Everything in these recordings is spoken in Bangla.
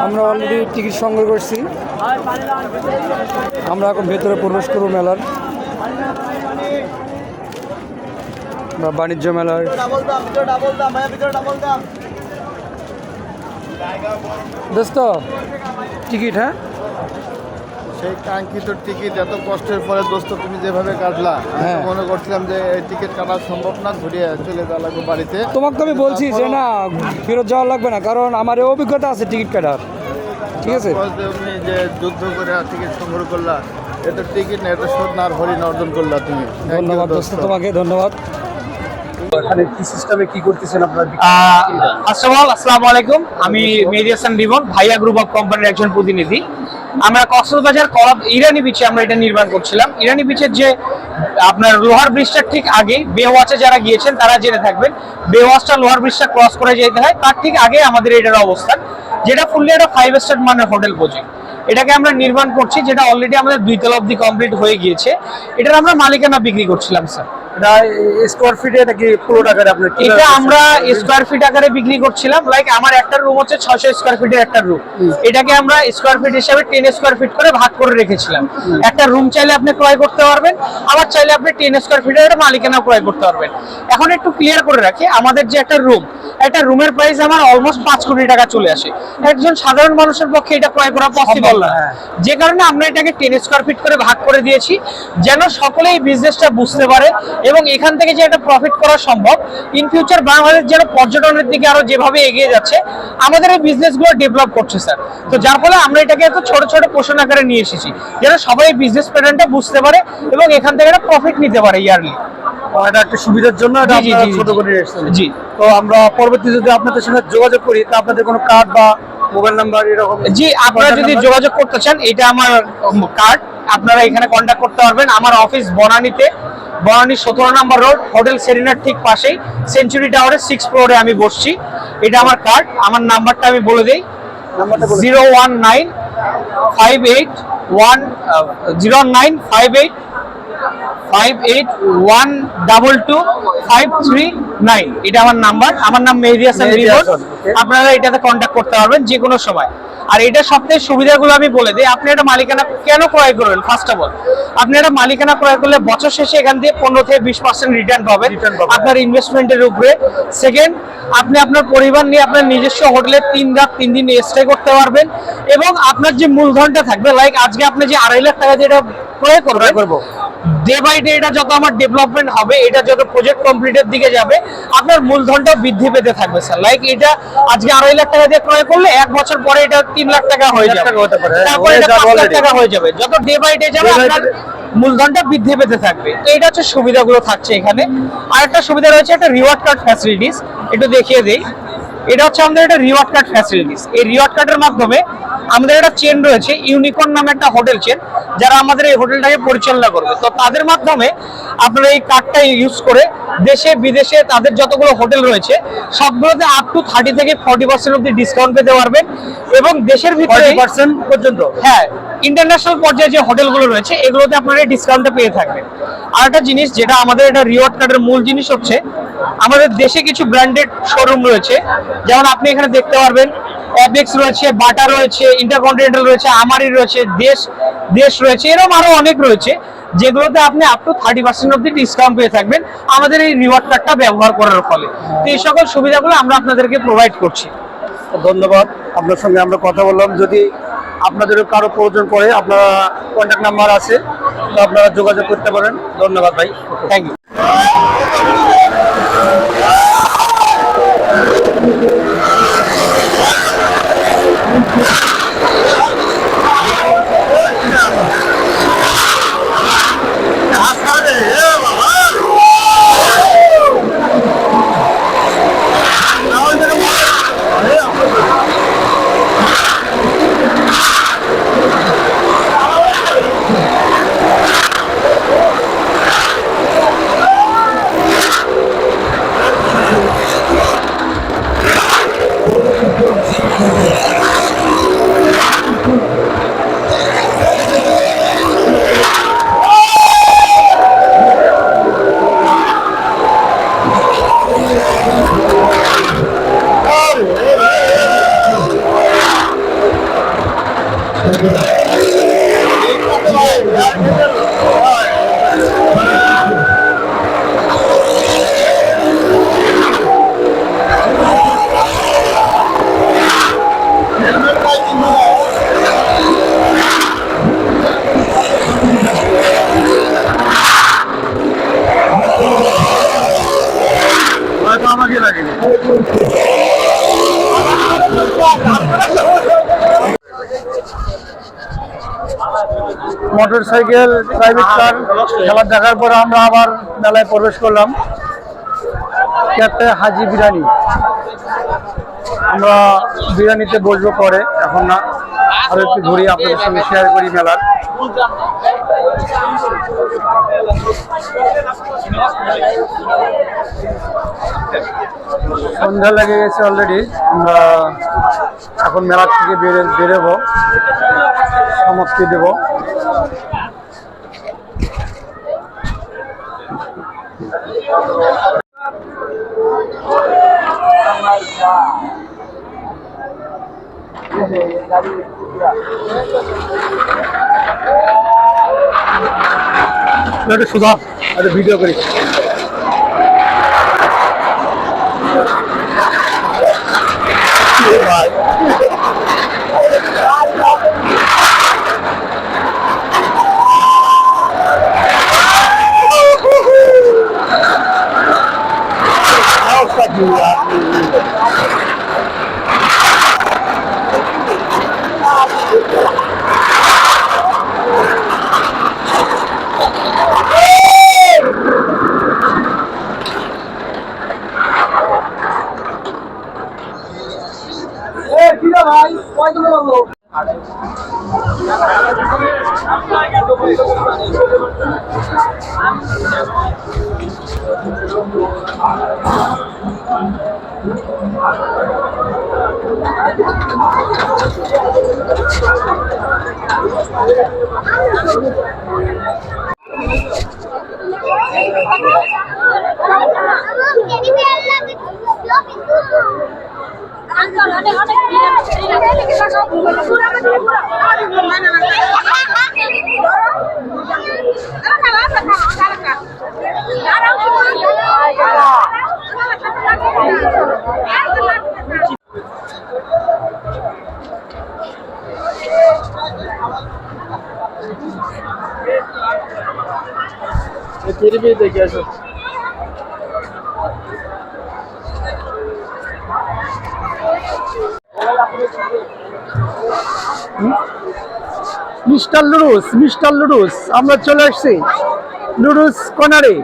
আমরা অলরেডি টিকিট সংগ্রহ করছি। আমরা এখন ভেতরে প্রবেশ করব মেলার, বাণিজ্য মেলার। দোস্ত টিকিট, হ্যাঁ সেই কাঙ্ক্ষিত টিকিট এত কষ্টের পরে দোস্ত তুমি যেভাবে কাটলা, হ্যাঁ মনে করছিলাম যে এই টিকিট কাটা সম্ভব না, ঘুরিয়ে চলে যাওয়া লাগবে বাড়িতে। তোমাকে তো আমি বলছি যে না ফেরত যাওয়া লাগবে না, কারণ আমার এই অভিজ্ঞতা আছে টিকিট কাটার। ঠিক আছে, তুমি যে যুদ্ধ করে টিকিট সংগ্রহ করলা, এটা টিকিট না, এটা শোধ না আর হরিণ অর্জন করলা তুমি। ধন্যবাদ দোস্ত, তোমাকে ধন্যবাদ। এখানে কি সিস্টেমে কি করতেছেন আপনারা? ফার্স্ট অফ অল আসসালামু আলাইকুম, আমি মেহেদী হাসান রিবন, ভাইয়া গ্রুপ অফ কোম্পানির একজন প্রতিনিধি। আমরা কক্সবাজার ইরানি বিচে আমরা এটা নির্মাণ করছিলাম। ইরানি বিচের যে আপনার লোহার ব্রিজটার ঠিক আগে বেওয়াচে যারা গিয়েছেন তারা জেনে থাকবেন, বেওয়াচটা লোহার ব্রিজটা ক্রস করে যেতে হয়, তার ঠিক আগে আমাদের এটার অবস্থান, যেটা ফুললি একটা 5 স্টার মানের হোটেল প্রজেক্ট। এটাকে আমরা নির্মাণ করছি, যেটা অলরেডি আমাদের 2 তলা অবধি কমপ্লিট হয়ে গিয়েছে। এটার আমরা মালিকানা বিক্রি করছিলাম স্যার। এটা স্কোয়ার ফিটে নাকি পুরো টাকার? আপনি এটা আমরা স্কোয়ার ফিট আকারে বিক্রি করছিলাম। লাইক আমার একটা রুম হচ্ছে 600 স্কোয়ার ফিটের একটা রুম, এটাকে আমরা স্কোয়ার ফিট হিসাবে 10 স্কোয়ার ফিট করে ভাগ করে রেখেছিলাম। একটা রুম চাইলে আপনি ক্রয় করতে পারবেন, আবার চাইলে আপনি 10 স্কোয়ার ফিটের একটা মালিকানা ক্রয় করতে পারবেন। এখন একটু ক্লিয়ার করে রাখি, আমাদের যে একটা রুমের প্রাইস আমার অলমোস্ট 5 কোটি টাকা চলে আসে। একজন সাধারণ মানুষের পক্ষে এটা ক্রয় করা পসিবল না, যে কারণে আমরা এটাকে 10 স্কোয়ার ফিট করে ভাগ করে দিয়েছি, যেন সকলেই বিজনেসটা বুঝতে পারে এবং এখান থেকে যে একটা প্রফিট করা সম্ভব। ইন ফিউচার বাংলাদেশ যেন পর্যটনের দিকে আরো যেভাবে এগিয়ে যাচ্ছে, আমাদের এই বিজনেসগুলো ডেভেলপ করছে স্যার। তো যার ফলে আমরা এটাকে এত ছোট ছোট পোর্শন আকারে নিয়ে এসেছি, যেন সবাই বিজনেস প্ল্যানটা বুঝতে পারে এবং এখান থেকে একটা প্রফিট নিতে পারে ইয়ারলি। এটা একটা সুবিধার জন্য এটা আপনারা ছোট করে এসেছেন। জি, তো আমরা পরবর্তী যদি আপনাদের সঙ্গে যোগাযোগ করি, তা আপনাদের কোনো কার্ড বা মোবাইল নাম্বার এরকম? জি, আপনারা যদি যোগাযোগ করতে চান, এটা আমার কার্ড, আপনারা এখানে কন্ট্যাক্ট করতে পারবেন। আমার অফিস বনানী 17 নম্বর রোড, হোটেল সেরিনার ঠিক পাশেই, সেঞ্চুরি টাওয়ারের 6th ফ্লোরে আমি বসছি। এটা আমার কার্ড। আমার নাম্বারটা আমি বলে দিই, 01958122539। এটা আমার নাম্বার। আমার নাম মেহেদী হাসান রিবন। আপনারা এটাতে কন্ট্যাক্ট করতে পারবেন যে কোনো সময়। আর এটা সবথেকে সুবিধাগুলো আমি বলে দিই। আপনি একটা মালিকানা কেন ক্রয় করবেন? ফার্স্ট অফ অল, আপনি একটা মালিকানা ক্রয় করলে বছর শেষে এখান থেকে 15 থেকে 20% রিটার্ন পাবেন আপনার ইনভেস্টমেন্টের উপরে। সেকেন্ড, আপনি আপনার পরিবার নিয়ে আপনার নিজস্ব হোটেলে 3 রাত 3 দিন স্টে করতে পারবেন এবং আপনার যে মূলধনটা থাকবে, লাইক আজকে আপনি যে 2.5 লাখ টাকা দিয়ে এটা ক্রয় করবো, ডে বাই ডে এটা যত আমার ডেভেলপমেন্ট হবে, এটা যত প্রজেক্ট কমপ্লিটের দিকে যাবে, আপনার মূলধনটা বৃদ্ধি পেতে থাকবে স্যার। লাইক এটা আজকে 2.5 লাখ টাকা দিয়ে ক্রয় করলে 1 বছর পরে এটা 3 লাখ টাকা হয়ে যাবে, তারপরে এটা 5 লাখ টাকা হয়ে যাবে। যত ডে বাই ডে যাবে আপনার মূলধনটা বৃদ্ধি পেতে থাকবে। তো এটা হচ্ছে সুবিধাগুলো থাকছে এখানে। আর একটা সুবিধা রয়েছে, একটা রিওয়ার্ড কার্ড ফ্যাসিলিটিস, একটু দেখিয়ে দেই। এটা হচ্ছে আমাদের একটা রিওয়ার্ড কার্ড ফ্যাসিলিটিস। এই রিওয়ার্ড কার্ডের মাধ্যমে আমাদের একটা চেন রয়েছে, ইউনিকর্ন নামে একটা হোটেল চেন, যারা আমাদের এই হোটেলটাকে পরিচালনা করবে। তো তাদের মাধ্যমে আপনারা এই কার্ডটা ইউজ করে দেশে বিদেশে তাদের যতগুলো হোটেল রয়েছে সবগুলোতে আপ টু 30 থেকে 40% অব্দি ডিসকাউন্ট পেতে পারবেন এবং দেশের ভিতরে 40% পর্যন্ত। হ্যাঁ, ইন্টারন্যাশনাল পর্যায়ে যে হোটেলগুলো রয়েছে এগুলোতে আপনারা এই ডিসকাউন্টটা পেয়ে থাকবেন। আর একটা জিনিস যেটা আমাদের এটা রিওয়ার্ড কার্ডের মূল জিনিস হচ্ছে, আমাদের দেশে কিছু ব্র্যান্ডেড শোরুম রয়েছে, যেমন আপনি এখানে দেখতে পারবেন অ্যাপেক্স রয়েছে, বাটা রয়েছে, ইন্টারকন্টিনেন্টাল রয়েছে, আমারি রয়েছে, দেশ রয়েছে, এরকম আরো অনেক রয়েছে, যেগুলোতে আপনি আপ টু 30% অব্দি ডিসকাউন্ট পেয়ে থাকবেন আমাদের এই রিওয়ার্ড কার্ডটা ব্যবহার করার ফলে। তো এই সকল সুবিধাগুলো আমরা আপনাদেরকে প্রোভাইড করছি। ধন্যবাদ, আপনার সঙ্গে আমরা কথা বললাম। যদি আপনাদেরও কারো প্রয়োজন পড়ে, আপনারা কন্ট্যাক্ট নাম্বার আছে, তো আপনারা যোগাযোগ করতে পারেন। ধন্যবাদ ভাই, thank you. Motorcycle, private car খেলা দেখার পর আমরা আবার মেলায় প্রবেশ করলাম। ক্যাফে হাজি বিরিয়ানি, আমরা বিরিয়ানিতে বসবো পরে, এখন না, আরো একটু ঘুরি, আপনাদের সঙ্গে শেয়ার করি মেলার। সন্ধ্যা লেগে গেছে অলরেডি, আমরা এখন মেলা থেকে বেরোবো, সমাপ্তি দেব। সুধা একটা ভিডিও করি। দেখে আসো। মিস্টার লুডুস আমরা চলে আসছি লুডুস কর্নারে।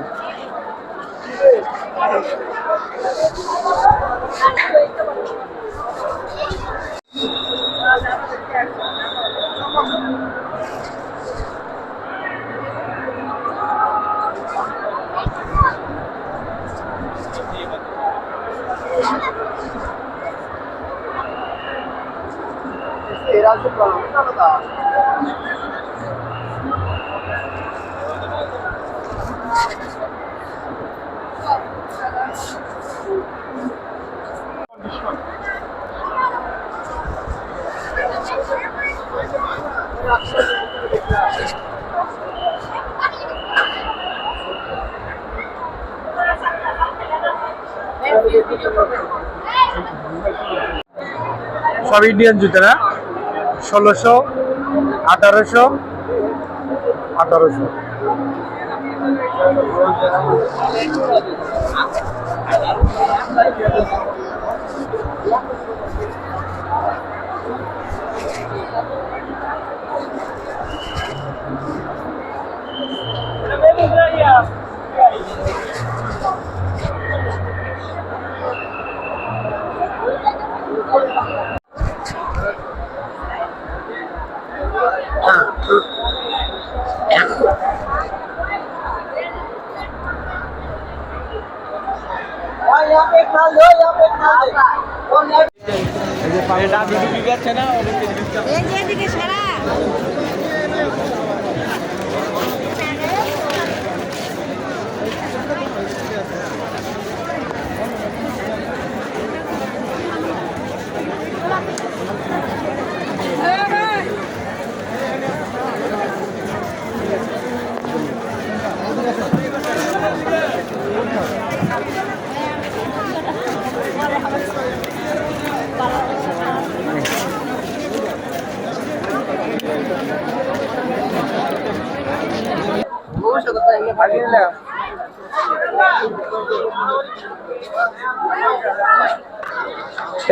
সব ইন্ডিয়ান জুতো না, 1600, 1800, 1800।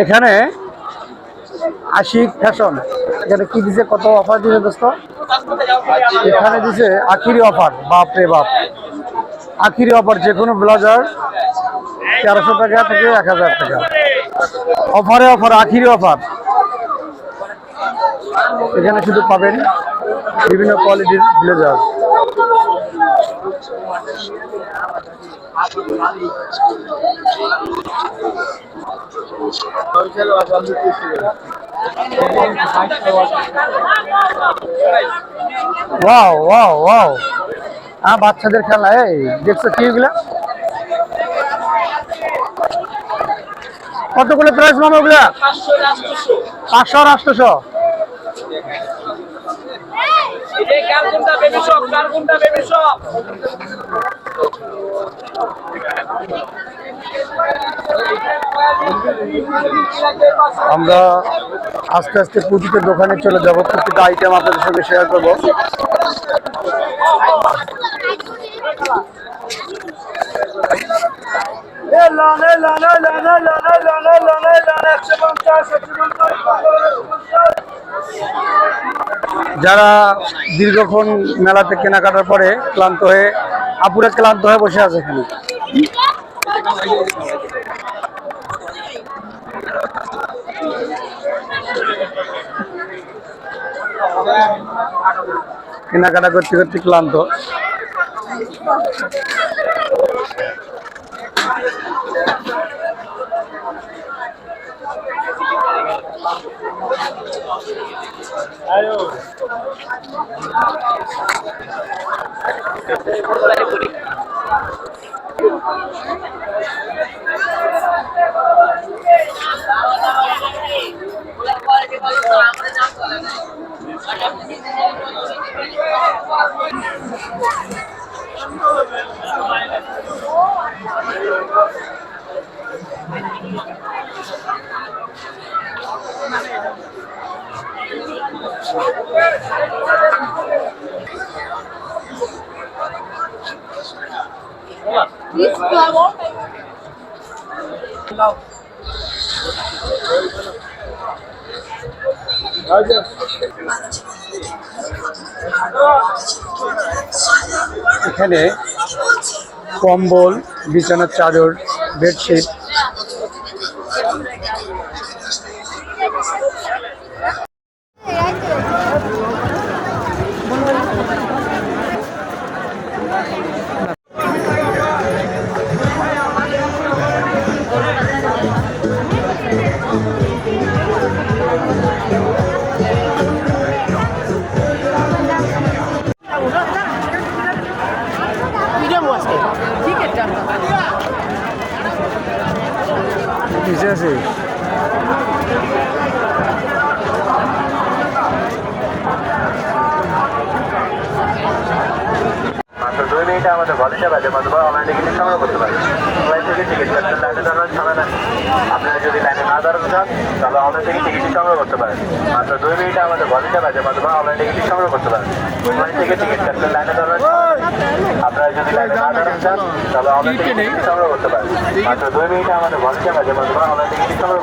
এখানে আশিক ফ্যাশন, এখানে কি দিছে, কত অফার দিছে দোস্ত? এখানে দিছে আখিরি অফার, বাপ রে বাপ, আখিরি অফার, যে কোনো ব্লাউজার 1300 টাকা থেকে 1000 টাকা, অফারে অফার, আখিরি অফার। এখানে শুধু পাবেন বিভিন্ন কোয়ালিটির ব্লেজার। ওয়াও ওয়াও ওয়াও, হ্যাঁ বাচ্চাদের খেলা। এই দেখছো কি এগুলা, কতগুলো প্রাইস মামা ওগুলা? 500 আর 800। আমরা আস্তে আস্তে প্রতিটা দোকানে চলে যাব, প্রতিটা আইটেম আপনাদের সঙ্গে শেয়ার করবো। যারা দীর্ঘক্ষণ মেলাতে কেনাকাটার পরে ক্লান্ত হয়ে, আপুরা ক্লান্ত হয়ে বসে আছে এখানে, কেনাকাটা করতে করতে ক্লান্ত। এখানে কম্বল, বিছানার চাদর, বেডশিট, নিচে আছে। মাত্র 2 মিনিটে আমাদের ভলিটা বাজে মাধ্যমে অনলাইন টিকিট সংগ্রহ করতে পারেন। অনলাইন থেকে টিকিট কাটতে লাইনে দাঁড়ানোর ঝামেলা নেই। আপনারা যদি লাইনে না দাঁড়াতে চান তাহলে অনলাইন থেকে টিকিট সংগ্রহ করতে পারেন। মাত্র 2 মিনিটে আমাদের ভলিটা বাজে মাধ্যমে অনলাইন টিকিট সংগ্রহ করতে পারেন। অনলাইন থেকে টিকিট কাটতে লাইনে দাঁড়ানোর ঝামেলা নেই। আপনারা যদি লাইনে না দাঁড়াতে চান তাহলে অনলাইন থেকে টিকিট সংগ্রহ করতে পারেন। মাত্র 2 মিনিটে আমাদের ভলিটা বাজে মাধ্যমে অনলাইন টিকিট সংগ্রহ